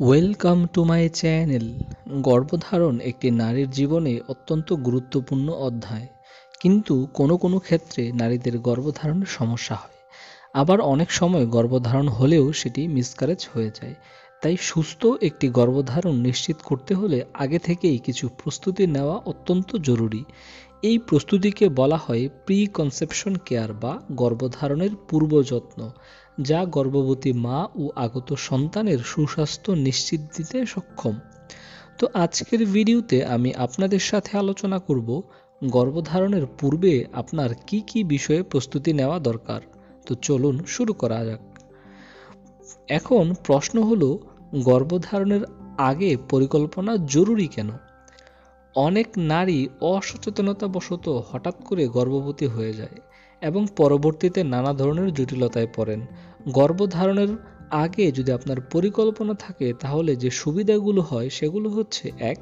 Welcome to my channel. গর্ভধারণ একটি নারীর জীবনে অত্যন্ত গুরুত্বপূর্ণ অধ্যায়, কিন্তু কোনো কোনো ক্ষেত্রে নারীদের গর্ভধারণের সমস্যা হয়। আবার অনেক সময় গর্ভধারণ হলেও সেটি মিসক্যারেজ হয়ে যায়। তাই সুস্থ একটি গর্ভধারণ নিশ্চিত করতে হলে আগে থেকেই কিছু প্রস্তুতি নেওয়া অত্যন্ত জরুরি। এই প্রস্তুতিকে বলা হয় প্রি কনসেপশন কেয়ার বা গর্ভধারণের পূর্ব যত্ন, যা গর্ভবতী মা ও আগত সন্তানের সুস্বাস্থ্য নিশ্চিত দিতে সক্ষম। তো আজকের ভিডিওতে আমি আপনাদের সাথে আলোচনা করব গর্ভধারণের পূর্বে আপনার কি কি বিষয়ে প্রস্তুতি নেওয়া দরকার। তো চলুন শুরু করা যাক। এখন প্রশ্ন হলো, গর্ভধারণের আগে পরিকল্পনা জরুরি কেন? অনেক নারী অসচেতনতাবশত হঠাৎ করে গর্ভবতী হয়ে যায় এবং পরবর্তীতে নানা ধরনের জটিলতায় পড়েন। গর্ভধারণের আগে যদি আপনার পরিকল্পনা থাকে তাহলে যে সুবিধাগুলো হয় সেগুলো হচ্ছে: ১.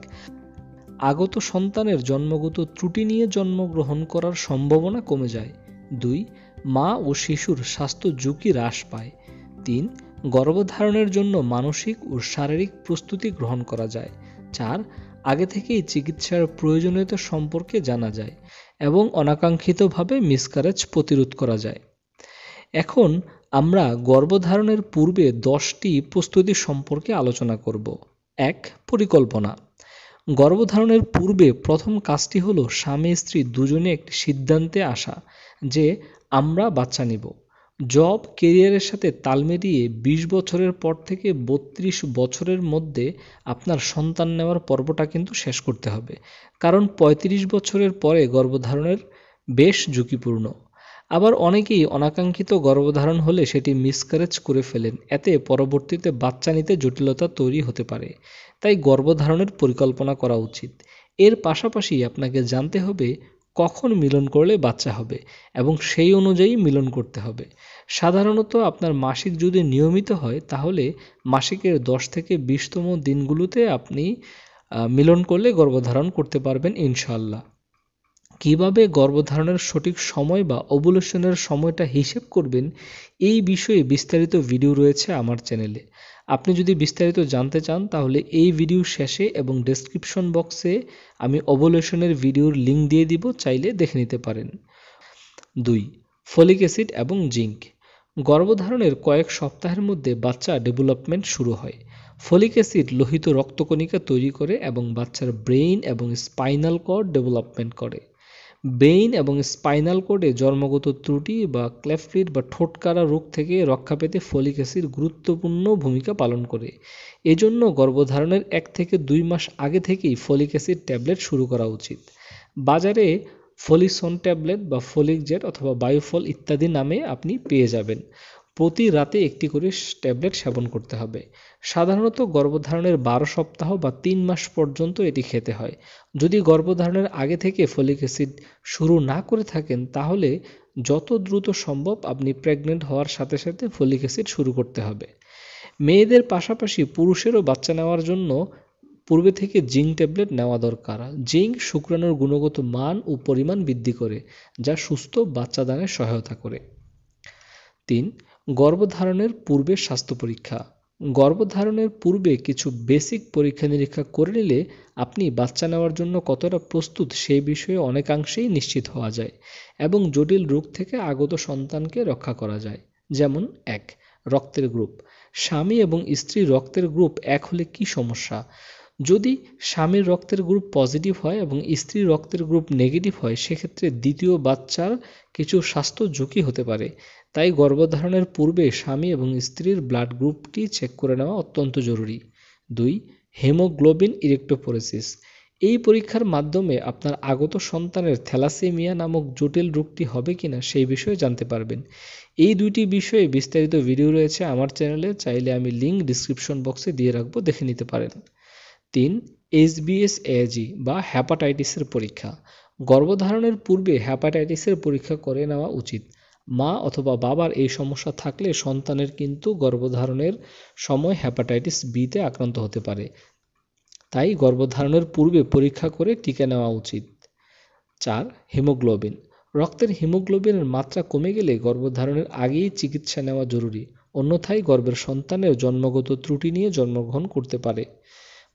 আগত সন্তানের জন্মগত ত্রুটি নিয়ে জন্মগ্রহণ করার সম্ভাবনা কমে যায়। ২. মা ও শিশুর স্বাস্থ্য ঝুঁকি হ্রাস পায়। ৩. গর্ভধারণের জন্য মানসিক ও শারীরিক প্রস্তুতি গ্রহণ করা যায়। ৪. আগে থেকেই চিকিৎসার প্রয়োজনীয়তা সম্পর্কে জানা যায় এবং অনাকাঙ্ক্ষিতভাবে মিসক্যারেজ প্রতিরোধ করা যায়। এখন আমরা গর্ভধারণের পূর্বে 10টি প্রস্তুতি সম্পর্কে আলোচনা করব। ১. পরিকল্পনা। গর্ভধারণের পূর্বে প্রথম কাজটি হলো স্বামী স্ত্রী দুজনে একটি সিদ্ধান্তে আসা যে আমরা বাচ্চা নিব। জব কেরিয়ারের সাথে তাল মিলিয়ে 20 বছরের পর থেকে 32 বছরের মধ্যে আপনার সন্তান নেওয়ার পর্বটা কিন্তু শেষ করতে হবে, কারণ 35 বছরের পরে গর্ভধারণের বেশ ঝুঁকিপূর্ণ। আবার অনেকেই অনাকাঙ্ক্ষিত গর্ভধারণ হলে সেটি মিসক্যারেজ করে ফেলেন, এতে পরবর্তীতে বাচ্চা নিতে জটিলতা তৈরি হতে পারে। তাই গর্ভধারণের পরিকল্পনা করা উচিত। এর পাশাপাশি আপনাকে জানতে হবে কখন মিলন করলে বাচ্চা হবে এবং সেই অনুযায়ী মিলন করতে হবে। সাধারণত আপনার মাসিক যদি নিয়মিত হয় তাহলে মাসিকের 10 থেকে 20তম দিনগুলোতে আপনি মিলন করলে গর্ভধারণ করতে পারবেন ইনশাআল্লাহ। কিভাবে গর্ভধারণের সঠিক সময় বা ওভুলেশনের সময়টা হিসেব করবেন, এই বিষয়ে বিস্তারিত ভিডিও রয়েছে আমার চ্যানেলে। আপনি যদি বিস্তারিত জানতে চান তাহলে এই ভিডিও শেষে এবং ডেসক্রিপশন বক্সে আমি ওভুলেশনের ভিডিওর লিঙ্ক দিয়ে দিব, চাইলে দেখে নিতে পারেন। ২. ফলিক অ্যাসিড এবং জিঙ্ক। গর্ভধারণের কয়েক সপ্তাহের মধ্যে বাচ্চা ডেভেলপমেন্ট শুরু হয়। ফলিক অ্যাসিড লোহিত রক্তকণিকা তৈরি করে এবং বাচ্চার ব্রেইন এবং স্পাইনাল কর্ড ডেভেলপমেন্ট করে। ব্রেইন এবং স্পাইনাল কোডে জন্মগত ত্রুটি বা ক্লেফট বা ঠোঁটকাটা রোগ থেকে রক্ষা পেতে ফলিক অ্যাসিড গুরুত্বপূর্ণ ভূমিকা পালন করে। এজন্য গর্ভধারণের 1 থেকে 2 মাস আগে থেকেই ফলিক অ্যাসিড ট্যাবলেট শুরু করা উচিত। বাজারে ফলিসন ট্যাবলেট বা ফলিক জেট অথবা বায়োফল ইত্যাদি নামে আপনি পেয়ে যাবেন। প্রতি রাতে একটি করে ট্যাবলেট সেবন করতে হবে। সাধারণত গর্ভধারণের 12 সপ্তাহ বা 3 মাস পর্যন্ত এটি খেতে হয়। যদি গর্ভধারণের আগে থেকে ফলিক অ্যাসিড শুরু না করে থাকেন তাহলে যত দ্রুত সম্ভব আপনি প্রেগনেন্ট হওয়ার সাথে সাথে ফলিক অ্যাসিড শুরু করতে হবে। মেয়েদের পাশাপাশি পুরুষেরও বাচ্চা নেওয়ার জন্য পূর্বে থেকে জিঙ্ক ট্যাবলেট নেওয়া দরকার। জিঙ্ক শুক্রাণুর গুণগত মান ও পরিমাণ বৃদ্ধি করে, যা সুস্থ বাচ্চাদানে সহায়তা করে। ৩. গর্ভধারণের পূর্বে স্বাস্থ্য পরীক্ষা। গর্ভধারণের পূর্বে কিছু বেসিক পরীক্ষা নিরীক্ষা করে নিলে আপনি বাচ্চা নেওয়ার জন্য কতটা প্রস্তুত সেই বিষয়ে অনেকাংশেই নিশ্চিত হওয়া যায় এবং জটিল রোগ থেকে আগত সন্তানকে রক্ষা করা যায়। যেমন: ১. রক্তের গ্রুপ। স্বামী এবং স্ত্রীর রক্তের গ্রুপ এক হলে কি সমস্যা? যদি স্বামীর রক্তের গ্রুপ পজিটিভ হয় এবং স্ত্রীর রক্তের গ্রুপ নেগেটিভ হয়, সেক্ষেত্রে দ্বিতীয় বাচ্চার কিছু স্বাস্থ্য ঝুঁকি হতে পারে। তাই গর্ভধারণের পূর্বে স্বামী এবং স্ত্রীর ব্লাড গ্রুপটি চেক করে নেওয়া অত্যন্ত জরুরি। ২. Haemoglobin electrophoresis. এই পরীক্ষার মাধ্যমে আপনার আগত সন্তানের থ্যালাসেমিয়া নামক জটিল রোগটি হবে কিনা সেই বিষয়ে জানতে পারবেন। এই দুইটি বিষয়ে বিস্তারিত ভিডিও রয়েছে আমার চ্যানেলে, চাইলে আমি লিঙ্ক ডিসক্রিপশন বক্সে দিয়ে রাখবো, দেখে নিতে পারেন। ৩. HBsAg বা হ্যাপাটাইটিসের পরীক্ষা। গর্ভধারণের পূর্বে হ্যাপাটাইটিসের পরীক্ষা করে নেওয়া উচিত। মা অথবা বাবার এই সমস্যা থাকলে সন্তানের কিন্তু গর্ভধারণের সময় হ্যাপাটাইটিস বিতে আক্রান্ত হতে পারে। তাই গর্ভধারণের পূর্বে পরীক্ষা করে টিকা নেওয়া উচিত। ৪. হিমোগ্লোবিন। রক্তের হিমোগ্লোবিনের মাত্রা কমে গেলে গর্ভধারণের আগেই চিকিৎসা নেওয়া জরুরি। অন্যথায় গর্ভের সন্তানের জন্মগত ত্রুটি নিয়ে জন্মগ্রহণ করতে পারে।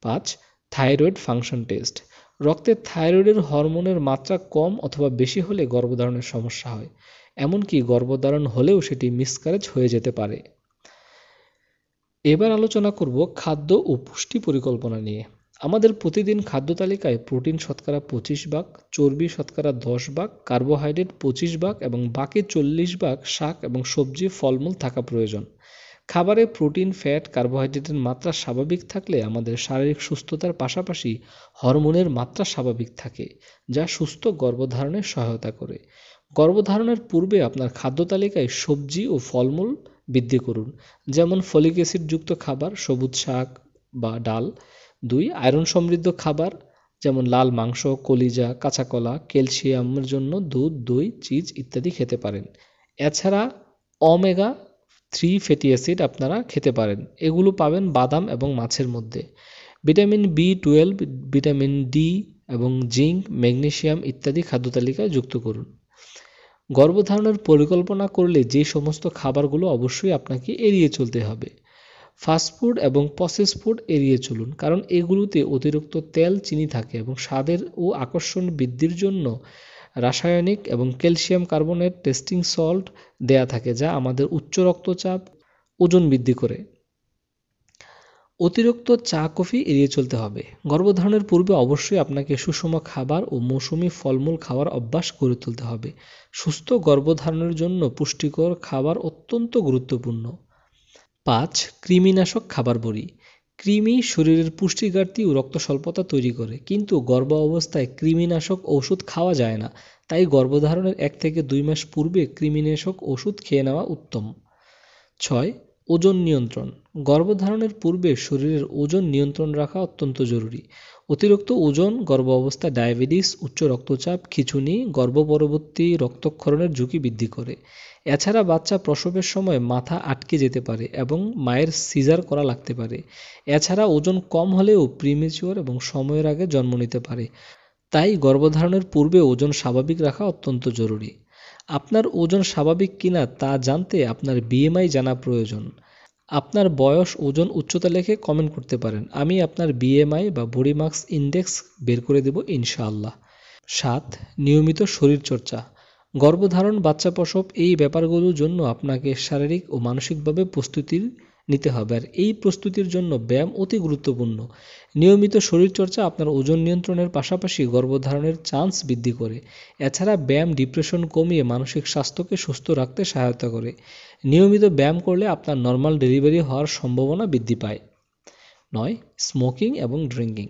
5. Thyroid function test. রক্তে থাইরয়েডের হরমোনের মাত্রা কম অথবা বেশি হলে গর্ভধারণের সমস্যা হয়, এমনকি গর্ভধারণ হলেও সেটি মিসক্যারেজ হয়ে যেতে পারে। এবার আলোচনা করব খাদ্য ও পুষ্টি পরিকল্পনা নিয়ে। আমাদের প্রতিদিন খাদ্য তালিকায় প্রোটিন শতকরা 25 ভাগ, চর্বি শতকরা 10 ভাগ, কার্বোহাইড্রেট 25 ভাগ এবং বাকি 40 ভাগ শাক এবং সবজি ফলমূল থাকা প্রয়োজন। খাবারে প্রোটিন, ফ্যাট, কার্বোহাইড্রেটের মাত্রা স্বাভাবিক থাকলে আমাদের শারীরিক সুস্থতার পাশাপাশি হরমোনের মাত্রা স্বাভাবিক থাকে, যা সুস্থ গর্ভধারণে সহায়তা করে। গর্ভধারণের পূর্বে আপনার খাদ্য তালিকায় সবজি ও ফলমূল বৃদ্ধি করুন, যেমন ফলিক অ্যাসিডযুক্ত খাবার, সবুজ শাক বা ডাল। 2. আয়রন সমৃদ্ধ খাবার, যেমন লাল মাংস, কলিজা, কাঁচা কলা। ক্যালসিয়ামের জন্য দুধ, দই, চিজ ইত্যাদি খেতে পারেন। এছাড়া ওমেগা 3 ফ্যাটি অ্যাসিড আপনারা খেতে পারেন, এগুলো পাবেন বাদাম এবং মাছের মধ্যে। ভিটামিন B12, ভিটামিন ডি এবং জিঙ্ক, ম্যাগনেসিয়াম ইত্যাদি খাদ্য তালিকায় যুক্ত করুন। গর্ভধারণের পরিকল্পনা করলে যে সমস্ত খাবারগুলো অবশ্যই আপনাকে এড়িয়ে চলতে হবে। ফাস্টফুড এবং প্রসেস ফুড এড়িয়ে চলুন, কারণ এগুলোতে অতিরিক্ত তেল, চিনি থাকে এবং স্বাদের ও আকর্ষণ বৃদ্ধির জন্য রাসায়নিক এবং ক্যালসিয়াম কার্বনেট, টেস্টিং সল্ট দেয়া থাকে, যা আমাদের উচ্চ রক্তচাপ, ওজন বৃদ্ধি করে। অতিরিক্ত চা, কফি এড়িয়ে চলতে হবে। গর্ভধারণের পূর্বে অবশ্যই আপনাকে সুষম খাবার ও মৌসুমী ফলমূল খাওয়ার অভ্যাস গড়ে তুলতে হবে। সুস্থ গর্ভধারণের জন্য পুষ্টিকর খাবার অত্যন্ত গুরুত্বপূর্ণ। 5. কৃমিনাশক খাবার বড়ি। কৃমি শরীরের পুষ্টি ঘাটতি ও রক্ত স্বল্পতা তৈরি করে, কিন্তু গর্ভ অবস্থায় কৃমিনাশক ওষুধ খাওয়া যায় না, তাই গর্ভধারণের 1 থেকে 2 মাস পূর্বে কৃমিনাশক ওষুধ খেয়ে নেওয়া উত্তম। 6. ওজন নিয়ন্ত্রণ। গর্ভধারণের পূর্বে শরীরের ওজন নিয়ন্ত্রণ রাখা অত্যন্ত জরুরি। অতিরিক্ত ওজন গর্ভ অবস্থায় ডায়াবেটিস, উচ্চ রক্তচাপ, খিঁচুনি, গর্ভ পরবর্তী রক্তক্ষরণের ঝুঁকি বৃদ্ধি করে। এছাড়া বাচ্চা প্রসবের সময় মাথা আটকে যেতে পারে এবং মায়ের সিজার করা লাগতে পারে। এছাড়া ওজন কম হলেও প্রিমেচিওর এবং সময়ের আগে জন্ম নিতে পারে, তাই গর্ভধারণের পূর্বে ওজন স্বাভাবিক রাখা অত্যন্ত জরুরি। আপনার ওজন স্বাভাবিক কিনা তা জানতে আপনার BMI জানা প্রয়োজন। আপনার বয়স, ওজন, উচ্চতা লিখে কমেন্ট করতে পারেন, আমি আপনার BMI বা বডি মাস ইন্ডেক্স বের করে দেব ইনশাআল্লাহ। 7. নিয়মিত শরীরচর্চা। গর্ভধারণ, বাচ্চা প্রসব এই ব্যাপারগুলোর জন্য আপনাকে শারীরিক ও মানসিকভাবে প্রস্তুতি নিতে হবে, আর এই প্রস্তুতির জন্য ব্যায়াম অতি গুরুত্বপূর্ণ। নিয়মিত শরীরচর্চা আপনার ওজন নিয়ন্ত্রণের পাশাপাশি গর্ভধারণের চান্স বৃদ্ধি করে। এছাড়া ব্যায়াম ডিপ্রেশন কমিয়ে মানসিক স্বাস্থ্যকে সুস্থ রাখতে সহায়তা করে। নিয়মিত ব্যায়াম করলে আপনার নর্মাল ডেলিভারি হওয়ার সম্ভাবনা বৃদ্ধি পায়। 9. স্মোকিং এবং ড্রিঙ্কিং।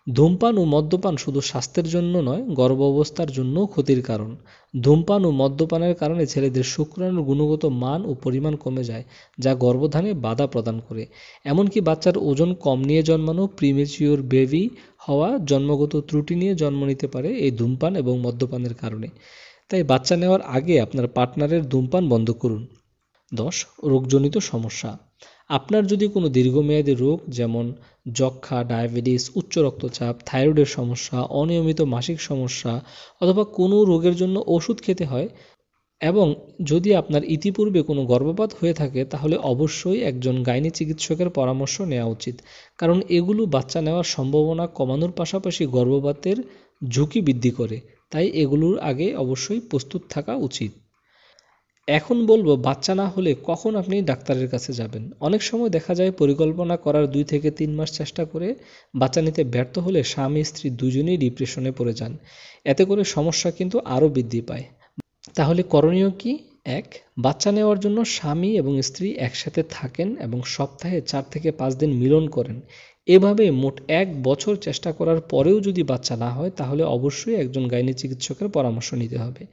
ধূমপান ও মদ্যপান শুধু স্বাস্থ্যের জন্য নয়, গর্ভ অবস্থার জন্যও ক্ষতির কারণ। ধূমপান ও মদ্যপানের কারণে ছেলেদের শুক্রাণুর গুণগত মান ও পরিমাণ কমে যায়, যা গর্ভধারণে বাধা প্রদান করে। এমনকি বাচ্চার ওজন কম নিয়ে জন্মানো, প্রিমেচিওর বেবি হওয়া, জন্মগত ত্রুটি নিয়ে জন্ম নিতে পারে এই ধূমপান এবং মদ্যপানের কারণে। তাই বাচ্চা নেওয়ার আগে আপনার পার্টনারের ধূমপান বন্ধ করুন। 10. রোগজনিত সমস্যা। আপনার যদি কোনো দীর্ঘমেয়াদী রোগ, যেমন যক্ষ্মা, ডায়াবেটিস, উচ্চ রক্তচাপ, থাইরয়েডের সমস্যা, অনিয়মিত মাসিক সমস্যা অথবা কোনো রোগের জন্য ওষুধ খেতে হয়, এবং যদি আপনার ইতিপূর্বে কোনো গর্ভপাত হয়ে থাকে, তাহলে অবশ্যই একজন গাইনি চিকিৎসকের পরামর্শ নেওয়া উচিত, কারণ এগুলো বাচ্চা নেওয়ার সম্ভাবনা কমানোর পাশাপাশি গর্ভপাতের ঝুঁকি বৃদ্ধি করে, তাই এগুলোর আগে অবশ্যই প্রস্তুত থাকা উচিত। এখন বলবো বাচ্চা না হলে কখন আপনি ডাক্তারের কাছে যাবেন। অনেক সময় দেখা যায় পরিকল্পনা করার 2 থেকে 3 মাস চেষ্টা করে বাচ্চা নিতে ব্যর্থ হলে স্বামী স্ত্রী দুজনেই ডিপ্রেশনে পড়ে যান। এতে করে সমস্যা কিন্তু আরও বৃদ্ধি পায়। তাহলে করণীয় কি? 1. বাচ্চা নেওয়ার জন্য স্বামী এবং স্ত্রী একসাথে থাকেন এবং সপ্তাহে 4 থেকে 5 দিন মিলন করেন। এভাবে মোট 1 বছর চেষ্টা করার পরেও যদি বাচ্চা না হয়, তাহলে অবশ্যই একজন গাইনি চিকিৎসকের পরামর্শ নিতে হবে।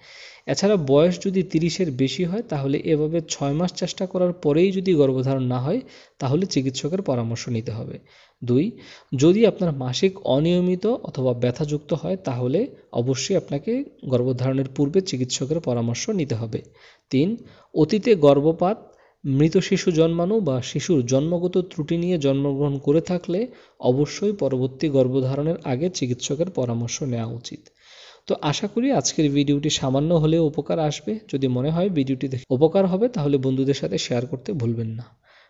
এছাড়া বয়স যদি 30-এর বেশি হয়, তাহলে এভাবে 6 মাস চেষ্টা করার পরেই যদি গর্ভধারণ না হয়, তাহলে চিকিৎসকের পরামর্শ নিতে হবে। 2. যদি আপনার মাসিক অনিয়মিত অথবা ব্যথাযুক্ত হয়, তাহলে অবশ্যই আপনাকে গর্ভধারণের পূর্বে চিকিৎসকের পরামর্শ নিতে হবে। 3. অতীতে গর্ভপাত, মৃত শিশু জন্মানো বা শিশুর জন্মগত ত্রুটি নিয়ে জন্মগ্রহণ করে থাকলে অবশ্যই পরবর্তী গর্ভধারণের আগে চিকিৎসকের পরামর্শ নেওয়া উচিত। তো আশা করি আজকের ভিডিওটি সামান্য হলেও উপকার আসবে। যদি মনে হয় ভিডিওটি দেখে উপকার হবে তাহলে বন্ধুদের সাথে শেয়ার করতে ভুলবেন না।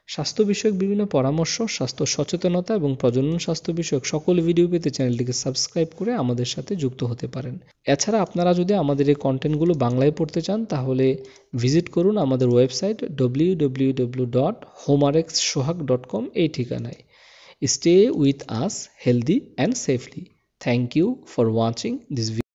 স্বাস্থ্য বিষয়ক বিভিন্ন পরামর্শ, স্বাস্থ্য সচেতনতা এবং প্রজনন স্বাস্থ্য বিষয়ক সকল ভিডিও পেতে চ্যানেলটিকে সাবস্ক্রাইব করে আমাদের সাথে যুক্ত হতে পারেন। এছাড়া আপনারা যদি আমাদের এই কন্টেন্টগুলো বাংলায় পড়তে চান তাহলে ভিজিট করুন আমাদের ওয়েবসাইট www.homerxsohag.com এই ঠিকানায়। Stay with us healthy and safely. Thank you for watching this video.